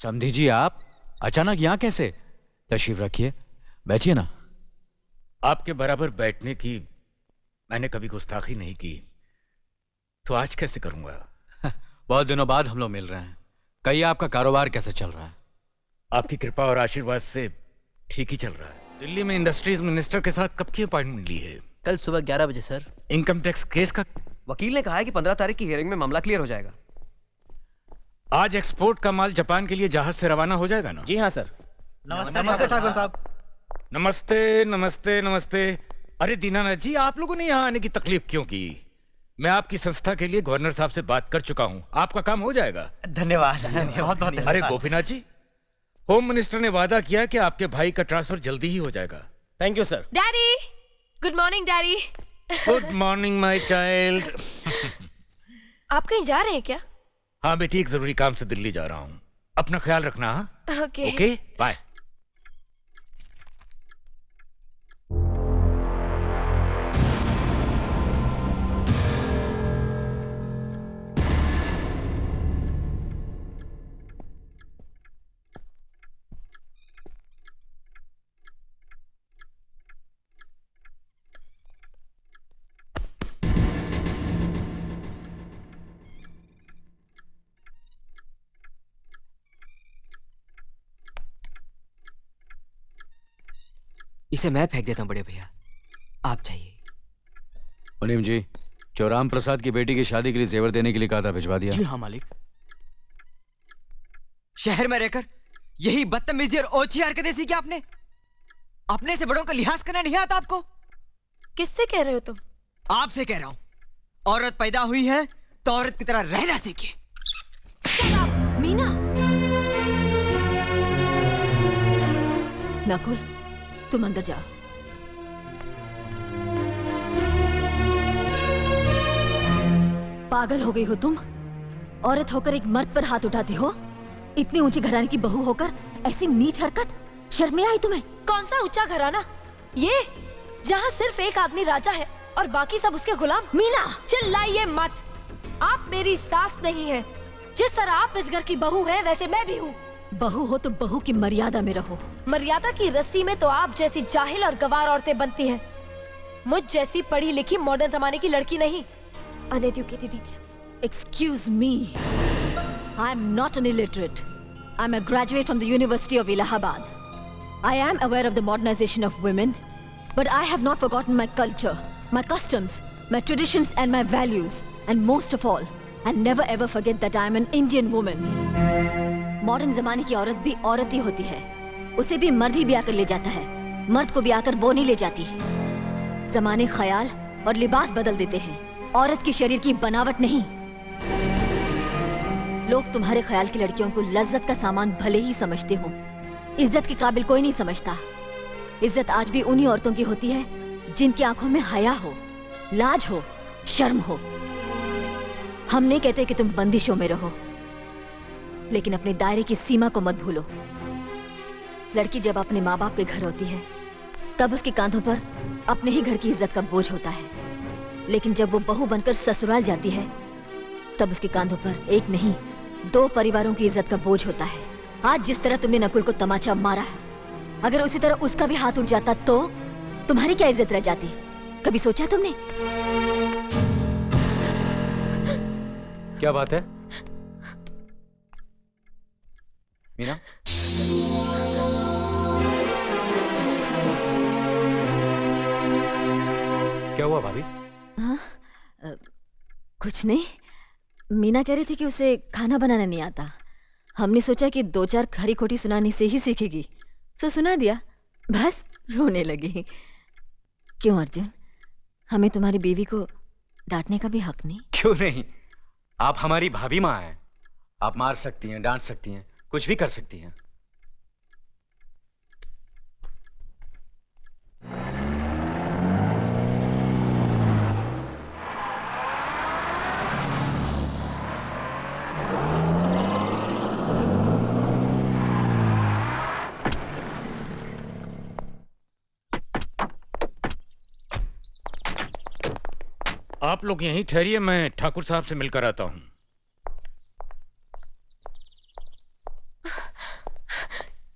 समधी जी, आप अचानक यहाँ कैसे? तशरीफ रखिए, बैठिए ना। आपके बराबर बैठने की मैंने कभी गुस्ताखी नहीं की, तो आज कैसे करूंगा? बहुत दिनों बाद हम लोग मिल रहे हैं। कहिए, आपका कारोबार कैसे चल रहा है? आपकी कृपा और आशीर्वाद से ठीक ही चल रहा है। दिल्ली में इंडस्ट्रीज मिनिस्टर के साथ कब की अपॉइंटमेंट ली है? कल सुबह 11 बजे सर। इनकम टैक्स केस का? वकील ने कहा है कि 15 तारीख की हियरिंग में मामला क्लियर हो जाएगा। आज एक्सपोर्ट का माल जापान के लिए जहाज से रवाना हो जाएगा ना? जी हाँ सर। नमस्ते ठाकुर साहब। नमस्ते नमस्ते नमस्ते। अरे दीनानाथ जी, आप लोगों ने यहाँ आने की तकलीफ क्यों की? मैं आपकी संस्था के लिए गवर्नर साहब से बात कर चुका हूँ, आपका काम हो जाएगा। धन्यवाद, बहुत बहुत। अरे गोपीनाथ जी, होम मिनिस्टर ने वादा किया कि आपके भाई का ट्रांसफर जल्दी ही हो जाएगा। Thank you sir. Daddy, good morning daddy. Good morning my child. आप कहीं जा रहे हैं क्या? हाँ बेटी, एक जरूरी काम से दिल्ली जा रहा हूँ। अपना ख्याल रखना। हाँ ओके। Okay, bye. इसे मैं फेंक देता हूँ बड़े भैया, आप चाहिए। मुनीम जी, चौराम प्रसाद की बेटी की शादी के लिए जेवर देने के लिए कहा था, भिजवा दिया? जी हाँ मालिक। शहर में रहकर यही बदतमीजी और ओछी हरकतें सीखी आपने? अपने से बड़ों का लिहाज करना नहीं आता आपको? किससे कह रहे हो तुम? आपसे कह रहा हूं। औरत पैदा हुई है तो औरत की तरह रहना सीखिए। मीना। नकुल, तुम अंदर जाओ। पागल हो गई हो तुम? औरत होकर एक मर्द पर हाथ उठाती हो? इतनी ऊंची घराने की बहू होकर ऐसी नीच हरकत, शर्म नहीं आई तुम्हें? कौन सा ऊंचा घराना? ये जहाँ सिर्फ एक आदमी राजा है और बाकी सब उसके गुलाम। मीना, चिल्लाइए मत। आप मेरी सास नहीं है। जिस तरह आप इस घर की बहू है, वैसे मैं भी हूँ। बहू हो तो बहू की मर्यादा में रहो। मर्यादा की रस्सी में तो आप जैसी जाहिल और गवार औरतें बनती हैं। मुझ जैसी पढ़ी लिखी मॉडर्न जमाने की लड़की नहीं। Uneducated idiots. Excuse me. I am not an illiterate. I am a graduate from the University of Allahabad. I am aware of the modernization of women, but I have not forgotten my culture, my customs, my traditions and my values. And most of all, I'll never ever forget that I am an Indian woman. Modern जमाने की औरत भी औरत ही होती है। उसे भी मर्द ही ब्याह कर ले जाता है, मर्द को ब्याह कर वो नहीं ले जाती। जमाने ख्याल और लिबास बदल देते हैं, औरत की शरीर की बनावट नहीं। लोग तुम्हारे ख्याल की लड़कियों को लज्जत का सामान भले ही समझते हो, इज्जत के काबिल कोई नहीं समझता। इज्जत आज भी उन्हीं औरतों की होती है जिनकी आंखों में हया हो, लाज हो, शर्म हो। हम नहीं कहते कि तुम बंदिशों में रहो, लेकिन अपने दायरे की सीमा को मत भूलो। लड़की जब अपने माँ बाप के घर होती है, तब उसके कांधों पर अपने ही घर की इज्जत का बोझ होता है। लेकिन जब वो बहू बनकर ससुराल जाती है, तब उसके कांधों पर एक नहीं, 2 परिवारों की इज्जत का बोझ होता है। आज जिस तरह तुमने नकुल को तमाचा मारा, अगर उसी तरह उसका भी हाथ उठ जाता तो तुम्हारी क्या इज्जत रह जाती? कभी सोचा तुमने? क्या बात है मीना? क्या हुआ भाभी? हाँ, कुछ नहीं। मीना कह रही थी कि उसे खाना बनाना नहीं आता। हमने सोचा कि 2-4 खरी खोटी सुनाने से ही सीखेगी, सो सुना दिया। बस रोने लगी। क्यों अर्जुन, हमें तुम्हारी बीवी को डांटने का भी हक नहीं? क्यों नहीं, आप हमारी भाभी माँ हैं। आप मार सकती हैं, डांट सकती हैं, कुछ भी कर सकती हैं। आप लोग यहीं ठहरिए, मैं ठाकुर साहब से मिलकर आता हूं।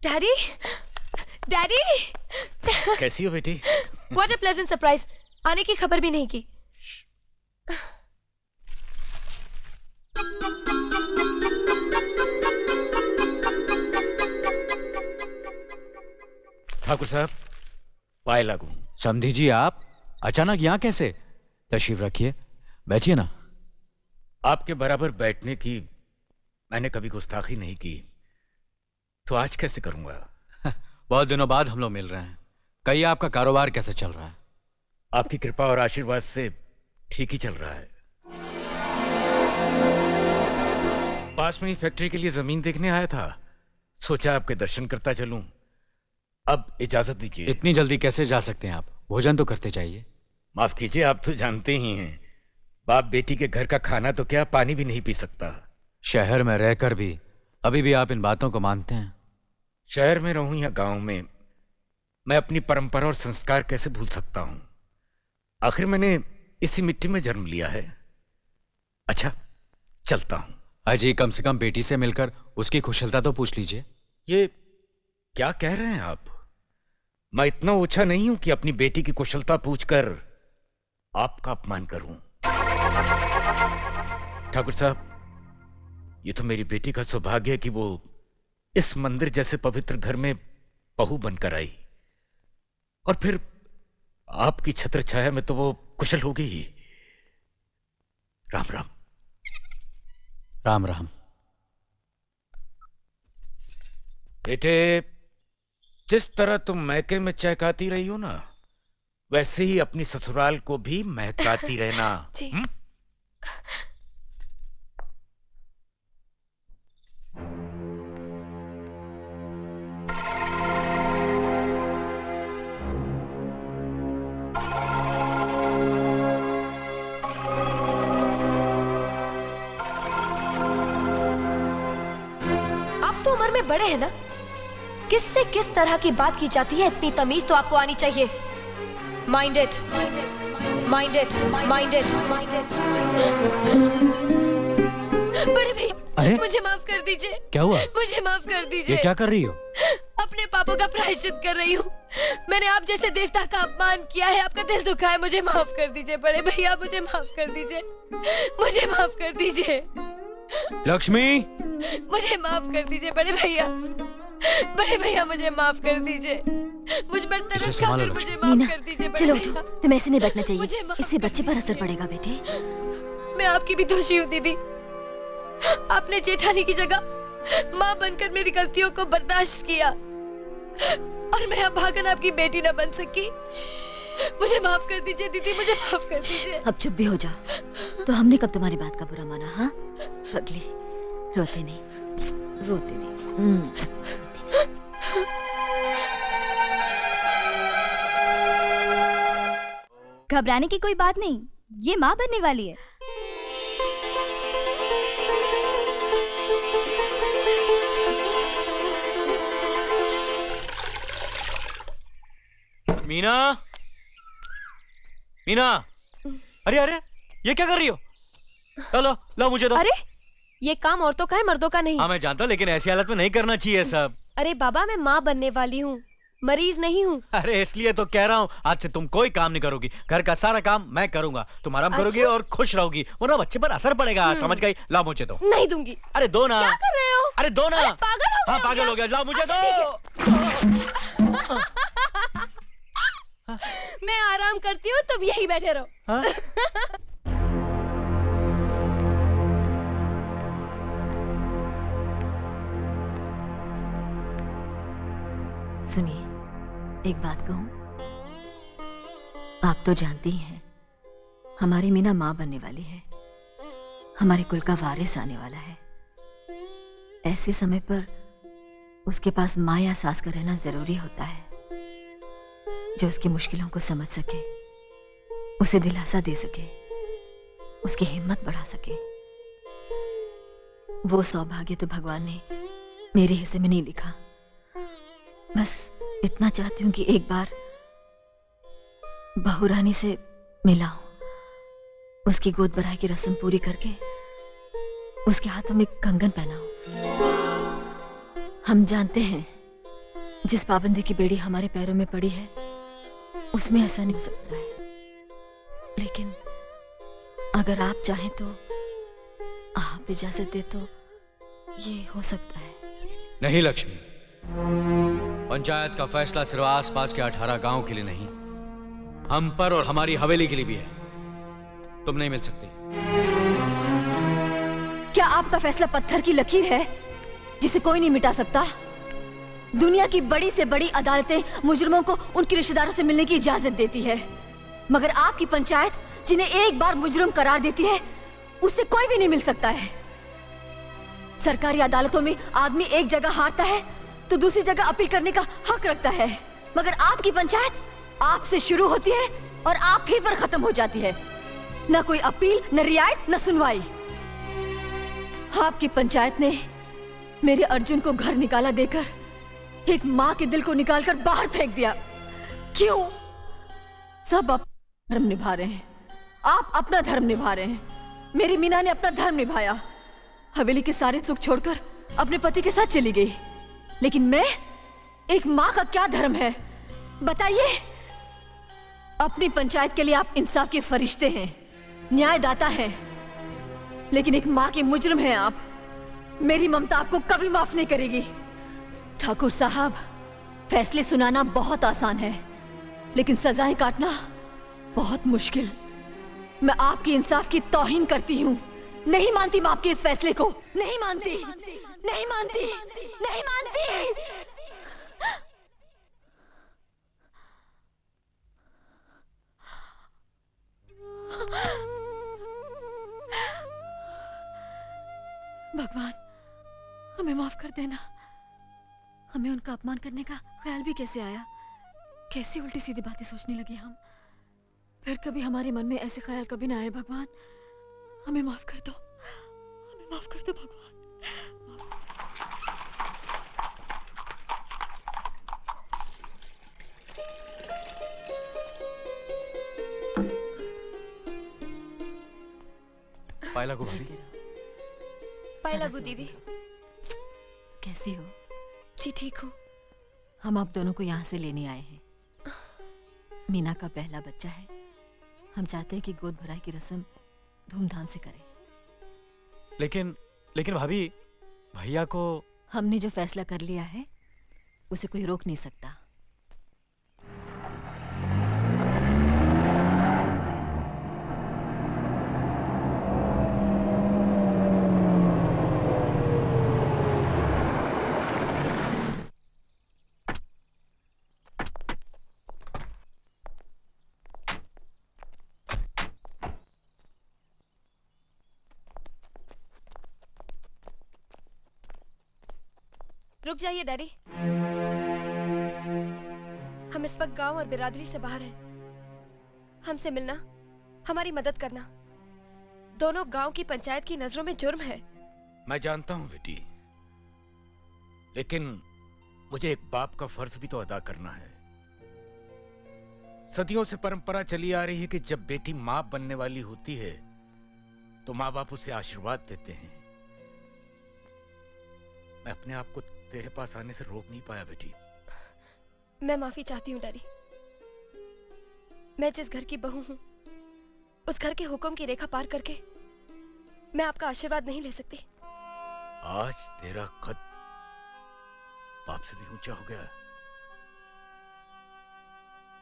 डैडी, डैडी, कैसी हो बेटी? What a pleasant surprise. आने की खबर भी नहीं की। ठाकुर साहब, पाए लागू। समधी जी आप अचानक यहाँ कैसे? तशरीफ रखिए, बैठिए ना। आपके बराबर बैठने की मैंने कभी गुस्ताखी नहीं की, तो आज कैसे करूंगा? बहुत दिनों बाद हम लोग मिल रहे हैं। कहिए आपका कारोबार कैसे चल रहा है? आपकी कृपा और आशीर्वाद से ठीक ही चल रहा है। पास में ही फैक्ट्री के लिए जमीन देखने आया था, सोचा आपके दर्शन करता चलूं। अब इजाजत दीजिए। इतनी जल्दी कैसे जा सकते हैं आप? भोजन तो करते जाइए। माफ कीजिए, आप तो जानते ही हैं, बाप बेटी के घर का खाना तो क्या, पानी भी नहीं पी सकता। शहर में रहकर भी अभी भी आप इन बातों को मानते हैं? शहर में रहूं या गांव में, मैं अपनी परंपरा और संस्कार कैसे भूल सकता हूं? आखिर मैंने इसी मिट्टी में जन्म लिया है। अच्छा, चलता हूं। अजी, कम से कम बेटी से मिलकर उसकी कुशलता तो पूछ लीजिए। ये क्या कह रहे हैं आप? मैं इतना ओछा नहीं हूं कि अपनी बेटी की कुशलता पूछकर आपका अपमान करूं। ठाकुर साहब, ये तो मेरी बेटी का सौभाग्य है कि वो इस मंदिर जैसे पवित्र घर में बहू बनकर आई, और फिर आपकी छत्र छाया में तो वो कुशल हो गई ही। राम राम। राम राम। बेटे, जिस तरह तुम मैके में चहकाती रही हो ना, वैसे ही अपनी ससुराल को भी महकाती रहना। जी। आप तो उम्र में बड़े हैं ना, किससे किस तरह की बात की जाती है इतनी तमीज तो आपको आनी चाहिए। Mind it, mind it, mind it, mind it. बड़े भाई, अरे? मुझे माफ कर दीजिए। क्या हुआ? मुझे माफ कर ये दीजिए। क्या कर रही हो? अपने पापों का प्रायश्चित कर रही हूँ। मैंने आप जैसे देवता का अपमान किया है, आपका दिल दुखा है। मुझे माफ कर दीजिए बड़े भैया, मुझे माफ कर दीजिए, मुझे माफ कर दीजिए। लक्ष्मी, मुझे माफ कर दीजिए बड़े भैया, बड़े भैया मुझे माफ कर दीजिए। मुझ पर तरस इसे संभालो खाकर मुझे मीना, माफ कर दीजिए बड़े चलो भैया। उठो, तुम्हें ऐसे नहीं बैठना मुझे चाहिए, माफ इससे बच्चे पर असर कीजिए। पड़ेगा बेटे। मैं आपकी भी दोषी हूँ दीदी। आपने जेठानी की जगह माँ बनकर मेरी गलतियों को बर्दाश्त किया, और मैं अब भागन आपकी बेटी न बन सकी। मुझे माफ कर दीजिए दीदी, मुझे माफ कर दीजिए। अब चुप भी हो जाओ। तो हमने कब तुम्हारी बात का बुरा माना? हाँ पगली, रोते नहीं, रोते नहीं। घबराने की कोई बात नहीं, ये माँ बनने वाली है। मीना, मीना, अरे अरे, ये क्या कर रही हो? लो लो, मुझे दो। अरे ये काम औरतों का है, मर्दों का नहीं। हाँ मैं जानता हूँ, लेकिन ऐसी हालत में नहीं करना चाहिए सब। अरे बाबा, मैं माँ बनने वाली हूँ, मरीज नहीं हूँ। अरे इसलिए तो कह रहा हूँ, आज से तुम कोई काम नहीं करोगी, घर का सारा काम मैं करूंगा। तुम आराम करोगी अच्छा? और खुश रहोगी, वरना बच्चे पर असर पड़ेगा। समझ गई? लाओ मुझे दो। नहीं दूंगी। अरे दो ना। क्या कर रहे हो? अरे दो ना। अरे पागल हो गए हाँ हो पागल क्या? हो गया, लाओ मुझे अच्छा, दो। मैं आराम करती हूँ, तुम यही बैठे रहो। हाँ? सुनिए, एक बात कहूं, आप तो जानती ही हैं, हमारी मीना माँ बनने वाली है, हमारे कुल का वारिस आने वाला है। ऐसे समय पर उसके पास माँ या सास का रहना जरूरी होता है, जो उसकी मुश्किलों को समझ सके, उसे दिलासा दे सके, उसकी हिम्मत बढ़ा सके। वो सौभाग्य तो भगवान ने मेरे हिस्से में नहीं लिखा। बस इतना चाहती हूं कि एक बार बहू रानी से मिला हूं, उसकी गोद भराई की रस्म पूरी करके उसके हाथों में कंगन पहना हूं। हम जानते हैं जिस पाबंदी की बेड़ी हमारे पैरों में पड़ी है उसमें ऐसा नहीं हो सकता है, लेकिन अगर आप चाहें तो, आप इजाजत दे तो ये हो सकता है। नहीं लक्ष्मी, पंचायत का फैसला सिर्फ आसपास के 18 गांव के लिए नहीं, हम पर और हमारी हवेली के लिए भी है। तुम नहीं मिल सकती। क्या आपका फैसला पत्थर की लकीर है जिसे कोई नहीं मिटा सकता? दुनिया की बड़ी से बड़ी अदालतें मुजरिमों को उनके रिश्तेदारों से मिलने की इजाजत देती है, मगर आपकी पंचायत जिन्हें एक बार मुजरिम करार देती है उससे कोई भी नहीं मिल सकता है। सरकारी अदालतों में आदमी एक जगह हारता है तो दूसरी जगह अपील करने का हक रखता है, मगर आपकी पंचायत आपसे शुरू होती है और आप ही पर खत्म हो जाती है। न कोई अपील, न रियायत, न सुनवाई। आपकी पंचायत ने मेरे अर्जुन को घर निकाला देकर एक माँ के दिल को निकालकर बाहर फेंक दिया। क्यों? सब अपना धर्म निभा रहे हैं, आप अपना धर्म निभा रहे हैं। मेरी मीना ने अपना धर्म निभाया, हवेली के सारे सुख छोड़कर अपने पति के साथ चली गई। लेकिन मैं, एक माँ का क्या धर्म है बताइए? अपनी पंचायत के लिए आप इंसाफ के फरिश्ते हैं, न्यायदाता हैं, लेकिन एक माँ के मुजरिम हैं आप। मेरी ममता आपको कभी माफ नहीं करेगी। ठाकुर साहब, फैसले सुनाना बहुत आसान है, लेकिन सजाएं काटना बहुत मुश्किल। मैं आपकी इंसाफ की तौहीन करती हूँ। नहीं मानती मैं आपके इस फैसले को, नहीं मानती, नहीं मानती, नहीं मानती। भगवान, हमें माफ कर देना। हमें उनका अपमान करने का ख्याल भी कैसे आया? कैसी उल्टी सीधी बातें सोचने लगे हम। फिर कभी हमारे मन में ऐसे ख्याल कभी ना आए। भगवान, हमें माफ कर दो, हमें माफ कर दो भगवान। पाए लागू भाभी। पाए लागू दीदी। कैसी हो? जी ठीक हूँ। हम आप दोनों को यहाँ से लेने आए हैं। मीना का पहला बच्चा है, हम चाहते हैं कि गोद भराई की रस्म धूमधाम से करें। लेकिन भाभी, भैया को हमने जो फैसला कर लिया है उसे कोई रोक नहीं सकता। रुक जाइए डैडी, हम इस वक्त गांव और बिरादरी से बाहर हैं। हमसे मिलना, हमारी मदद करना, दोनों गांव की पंचायत की नजरों में जुर्म है। मैं जानता हूं बेटी, लेकिन मुझे एक बाप का फर्ज भी तो अदा करना है। सदियों से परंपरा चली आ रही है कि जब बेटी मां बनने वाली होती है तो मां बाप उसे आशीर्वाद देते हैं। मैं अपने आप को तेरे पास आने से रोक नहीं पाया बेटी। मैं माफी चाहती हूँ डैडी। मैं जिस घर की बहू हूँ उस घर के हुक्म की रेखा पार करके मैं आपका आशीर्वाद नहीं ले सकती। आज तेरा कद बाप से भी ऊंचा हो गया।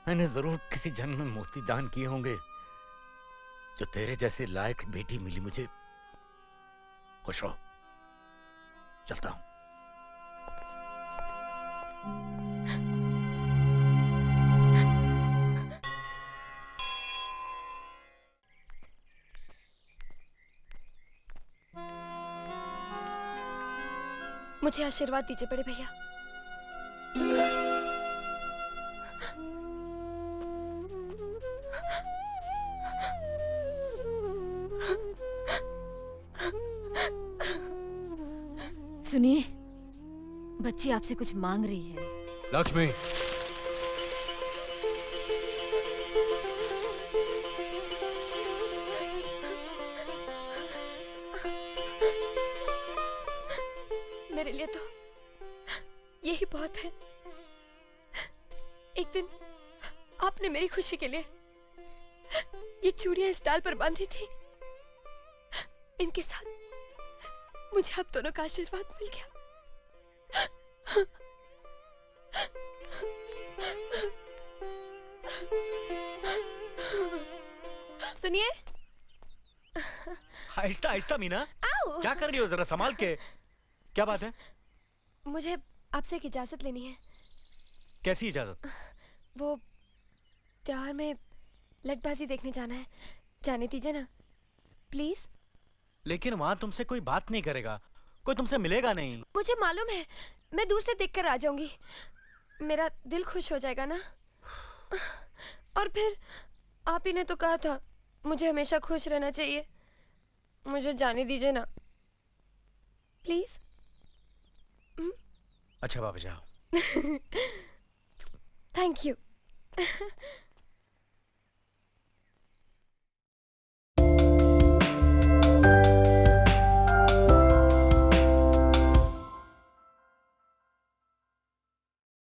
मैंने जरूर किसी जन्म में मोती दान किए होंगे जो तेरे जैसे लायक बेटी मिली मुझे। खुश रहो, चलता हूं। मुझे आशीर्वाद दीजिए बड़े भैया। सुनिए, बच्ची आपसे कुछ मांग रही है। लक्ष्मी, मेरे लिए तो यही बहुत है। एक दिन आपने मेरी खुशी के लिए ये चूड़ियां इस डाल पर बांधी थी। इनके साथ मुझे आप दोनों का आशीर्वाद मिल गया। सुनिए। आहिस्ता आहिस्ता मीना, आओ। क्या कर रही हो? जरा संभाल के। क्या बात है? मुझे आपसे एक इजाजत लेनी है। कैसी इजाजत? वो त्योहार में लटबाजी देखने जाना है, जाने दीजिए ना प्लीज। लेकिन वहां तुमसे कोई बात नहीं करेगा, कोई तुमसे मिलेगा नहीं। मुझे मालूम है, मैं दूर से देखकर आ जाऊंगी, मेरा दिल खुश हो जाएगा ना। और फिर आप ही ने तो कहा था मुझे हमेशा खुश रहना चाहिए। मुझे जाने दीजिए ना प्लीज। अच्छा बाबा जाओ। Thank you.